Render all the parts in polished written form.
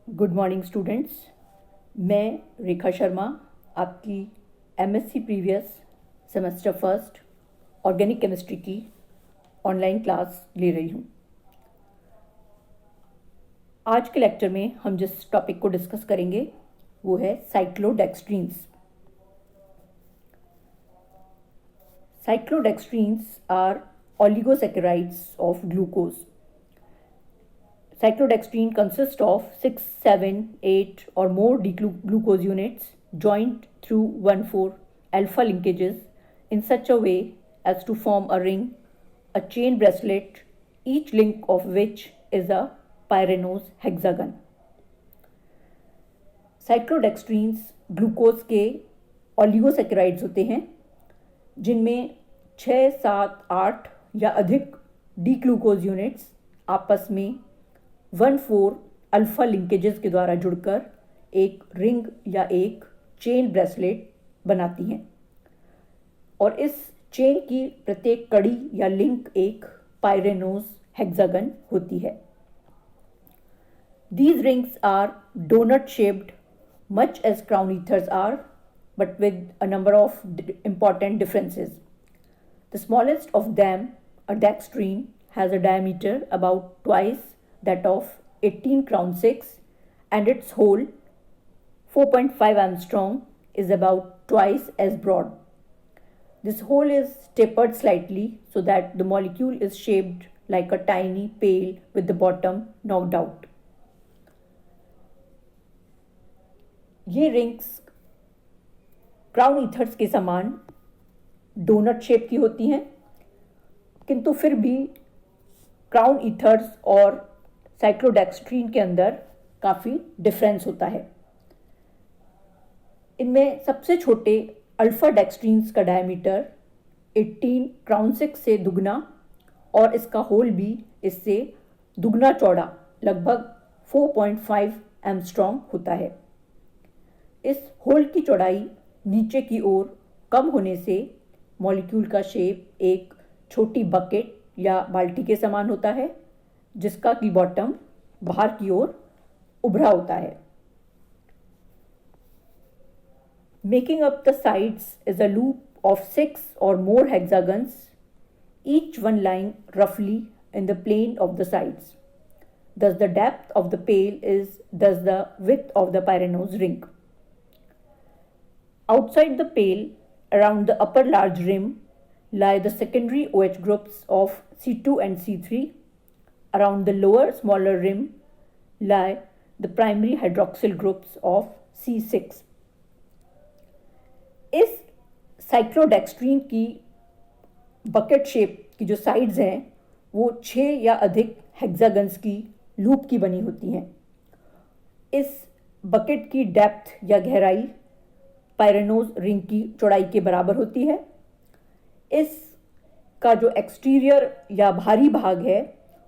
Good morning students. मैं रेखा शर्मा आपकी MSc previous semester first organic chemistry की ऑनलाइन क्लास ले रही हूँ। आज के लेक्चर में हम जिस टॉपिक को डिस्कस करेंगे वो है साइक्लोडेक्स्ट्रीन्स। साइक्लोडेक्स्ट्रीन्स are oligosaccharides of glucose. Cyclodextrine consists of 6, 7, 8 or more D-glucose units joined through 1,4 alpha linkages in such a way as to form a ring, a chain bracelet, each link of which is a pyranose hexagon. Cyclodextrines glucose के oligosaccharides होते हैं जिनमें 6, 7, 8 या अधिक D glucose units आपस में 1,4 alpha linkages के द्वारा जुड़कर एक रिंग या एक चेन ब्रेसलेट बनाती हैं और इस चेन की प्रत्येक कड़ी या लिंक एक पायरेनोज हेक्सागन होती है। These rings are donut shaped much as crown ethers are, but with a number of important differences. The smallest of them, a dextrine, has a diameter about twice that of 18 crown 6 and its hole 4.5 angstrom is about twice as broad. This hole is tapered slightly so that the molecule is shaped like a tiny pail with the bottom knocked out. ये rings crown ethers के समान donut shape की होती हैं, किंतु फिर भी crown ethers और साइक्लोडेक्स्ट्रीन के अंदर काफ़ी डिफरेंस होता है। इनमें सबसे छोटे अल्फा डेक्स्ट्रीन्स का डायमीटर 18 क्राउन 6 से दुगना और इसका होल भी इससे दुगना चौड़ा लगभग 4.5 एंगस्ट्रॉम होता है। इस होल की चौड़ाई नीचे की ओर कम होने से मॉलिक्यूल का शेप एक छोटी बकेट या बाल्टी के समान होता है जिसका की बॉटम बाहर की ओर उभरा होता है। Making up the sides is a loop of 6 or more hexagons, each one lying रफली in the plane of the sides. Thus the depth of the pail is thus the width of the pyranose ring. Outside the pail, around the upper large rim, lie the secondary OH groups of C2 and C3. Around the lower smaller rim lie the primary hydroxyl groups of C6. इस साइक्लोडेक्स्ट्रीन की bucket shape की जो sides हैं वो 6 या अधिक hexagons की loop की बनी होती हैं। इस बकेट की डेप्थ या गहराई पायरेनोज रिंग की चौड़ाई के बराबर होती है। इसका जो एक्सटीरियर या बाहरी भाग है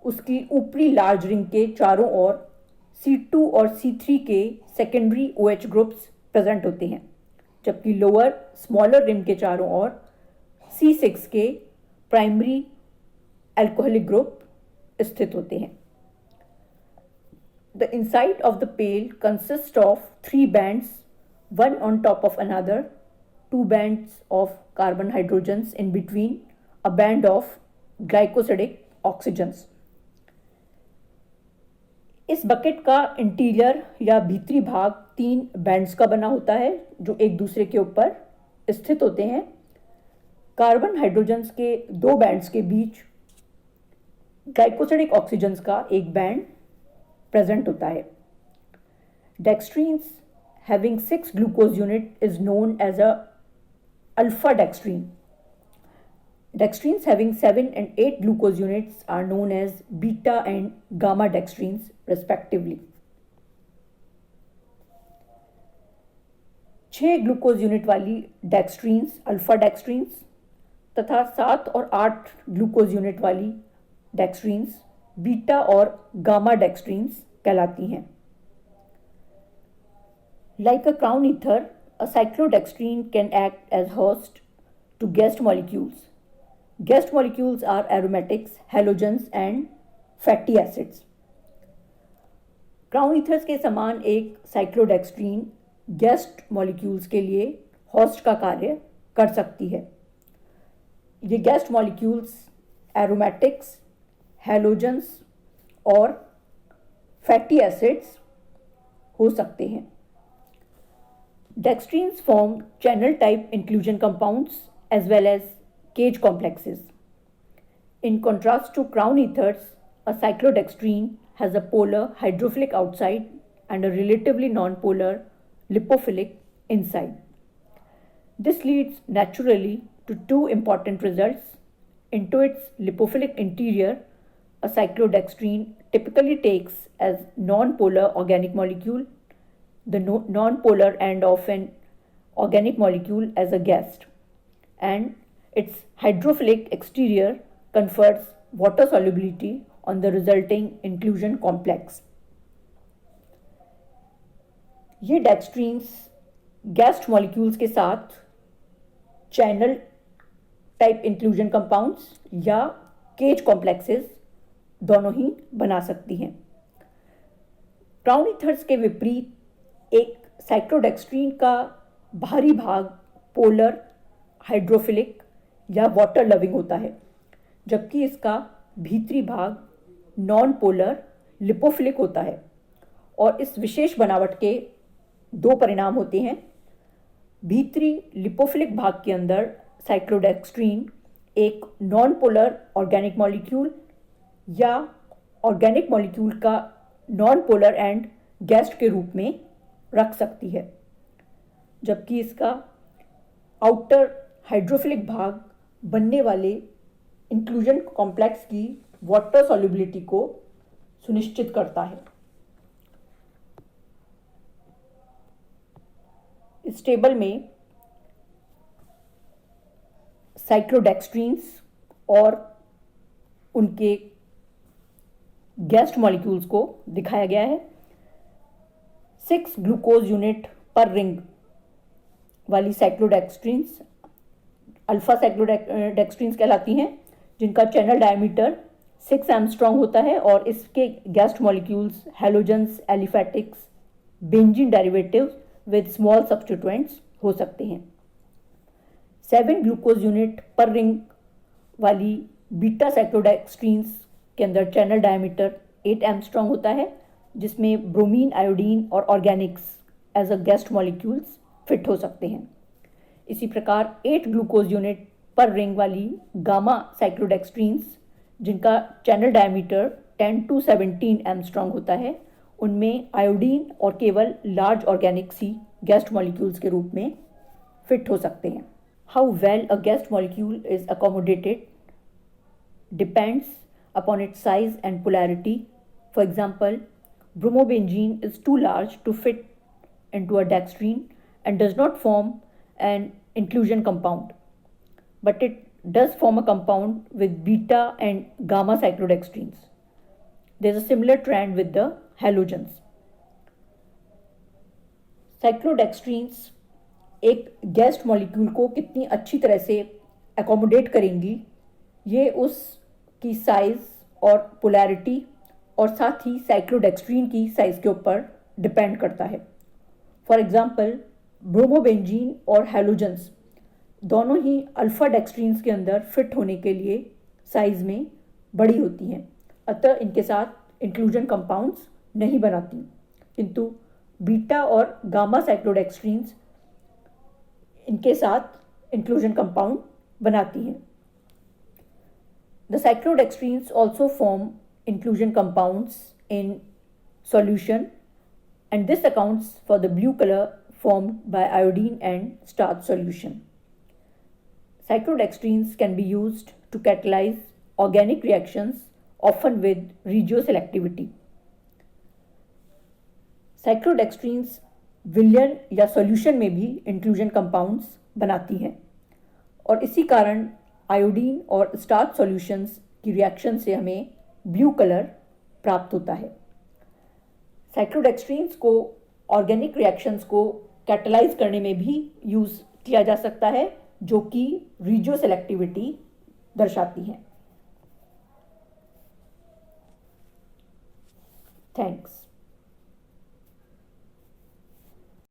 उसकी ऊपरी लार्ज रिंग के चारों ओर C2 और C3 के सेकेंडरी OH ग्रुप्स प्रेजेंट होते हैं, जबकि लोअर स्मॉलर रिंग के चारों ओर C6 के प्राइमरी अल्कोहलिक ग्रुप स्थित होते हैं। The inside of the pail consists of 3 bands, one on top of another, 2 bands of carbon hydrogens in between, a band of glycosidic oxygens. इस bucket का interior या भीतरी भाग 3 बैंड्स का बना होता है जो एक दूसरे के ऊपर स्थित होते हैं। कार्बन हाइड्रोजन्स के 2 बैंड्स के बीच ग्लाइकोसिडिक ऑक्सीजन्स का एक बैंड प्रेजेंट होता है। Dextrines having 6 glucose unit is known as a alpha dextrine. Dextrines having 7 and 8 glucose units are known as beta and gamma dextrines respectively. 6 glucose unit वाली डेक्स्ट्रीन्स alpha डेक्स्ट्रीन्स तथा 7 और 8 glucose unit वाली डेक्स्ट्रीन्स beta और gamma डेक्स्ट्रीन्स कहलाती हैं। Like a crown ether, a cyclodextrine can act as host to guest molecules. Guest molecules are aromatics, halogens, and fatty acids. Crown ethers के समान एक साइक्लोडेक्स्ट्रीन गेस्ट मॉलिक्यूल्स के लिए होस्ट का कार्य कर सकती है। ये गेस्ट मॉलिक्यूल्स एरोमेटिक्स, हैलोजेंस और फैटी एसिड्स हो सकते हैं। Dextrins form channel type inclusion compounds as well as cage complexes. In contrast to crown ethers, a cyclodextrine has a polar hydrophilic outside and a relatively non-polar lipophilic inside. This leads naturally to two important results. Into its lipophilic interior, a cyclodextrine typically takes as non-polar organic molecule the non-polar end of an organic molecule as a guest, and its hydrophilic exterior confers water solubility on the resulting inclusion complex. ये डेक्स्ट्रीन्स guest molecules के साथ channel type inclusion compounds या cage complexes दोनों ही बना सकती हैं। Crown ethers के विपरीत एक साइक्लोडेक्स्ट्रीन का बाहरी भाग पोलर हाइड्रोफिलिक या वाटर लविंग होता है, जबकि इसका भीतरी भाग नॉन पोलर लिपोफिलिक होता है। और इस विशेष बनावट के दो परिणाम होते हैं। भीतरी लिपोफिलिक भाग के अंदर साइक्लोडेक्स्ट्रीन एक नॉन पोलर ऑर्गेनिक मॉलिक्यूल या ऑर्गेनिक मॉलिक्यूल का नॉन पोलर एंड गेस्ट के रूप में रख सकती है, जबकि इसका आउटर हाइड्रोफिलिक भाग बनने वाले इंक्लूजन कॉम्प्लेक्स की वाटर सॉल्युबिलिटी को सुनिश्चित करता है। इस टेबल में साइक्लोडेक्स्ट्रीन्स और उनके गेस्ट मॉलिक्यूल्स को दिखाया गया है। 6 ग्लूकोज यूनिट पर रिंग वाली साइक्लोडेक्स्ट्रीन्स अल्फा साइक्लोडेक्स्ट्रीन्स कहलाती हैं, जिनका चैनल डायमीटर 6 एंगस्ट्रॉम होता है और इसके guest molecules halogens, aliphatics, benzene derivatives with small substituents हो सकते हैं। 7 ग्लूकोज यूनिट पर रिंग वाली बीटा साइक्लोडेक्स्ट्रीन्स के अंदर चैनल डायमीटर 8 एंगस्ट्रॉम होता है, जिसमें ब्रोमीन, आयोडीन और organics as a guest molecules fit हो सकते हैं। इसी प्रकार 8 ग्लूकोज यूनिट पर रिंग वाली गामा साइक्लोडेक्स्ट्रीन्स, जिनका चैनल डायमीटर 10 to 17 एंगस्ट्रॉम होता है, उनमें आयोडीन और केवल लार्ज ऑर्गेनिक सी गेस्ट मॉलिक्यूल्स के रूप में फिट हो सकते हैं। How well a guest molecule is accommodated depends upon its size and polarity. For example, bromobenzene is too large to fit into a dextrine and does not form an inclusion compound, but it does form a compound with beta and gamma cyclodextrines. There's a similar trend with the halogens. Cyclodextrines एक guest molecule को कितनी अच्छी तरह से accommodate करेंगी, ये उसकी size और पोलैरिटी और साथ ही साइक्लोडेक्स्ट्रीन की साइज के ऊपर डिपेंड करता है। फॉर एग्जांपल, ब्रोमोबेंजीन और हैलोजेंस दोनों ही अल्फा डेक्स्ट्रीन्स के अंदर फिट होने के लिए साइज में बड़ी होती हैं, अतः इनके साथ इंक्लूजन कंपाउंड्स नहीं बनाती, किंतु बीटा और गामा साइक्लोडेक्स्ट्रीन्स इनके साथ इंक्लूजन कंपाउंड बनाती हैं। The cyclodextrines also form inclusion compounds in solution, and this accounts for the blue color formed by iodine and starch solution. Cyclodextrines can be used to catalyze organic reactions, often with regioselectivity. Cyclodextrines विलयन या solution में भी inclusion compounds बनाती हैं और इसी कारण iodine और स्टार्च सॉल्यूशंस की रिएक्शन से हमें ब्लू कलर प्राप्त होता है। साइक्लोडेक्स्ट्रीन्स को ऑर्गेनिक रिएक्शंस को कैटलाइज करने में भी यूज़ किया जा सकता है, जो कि रीजियो सेलेक्टिविटी दर्शाती हैं। थैंक्स।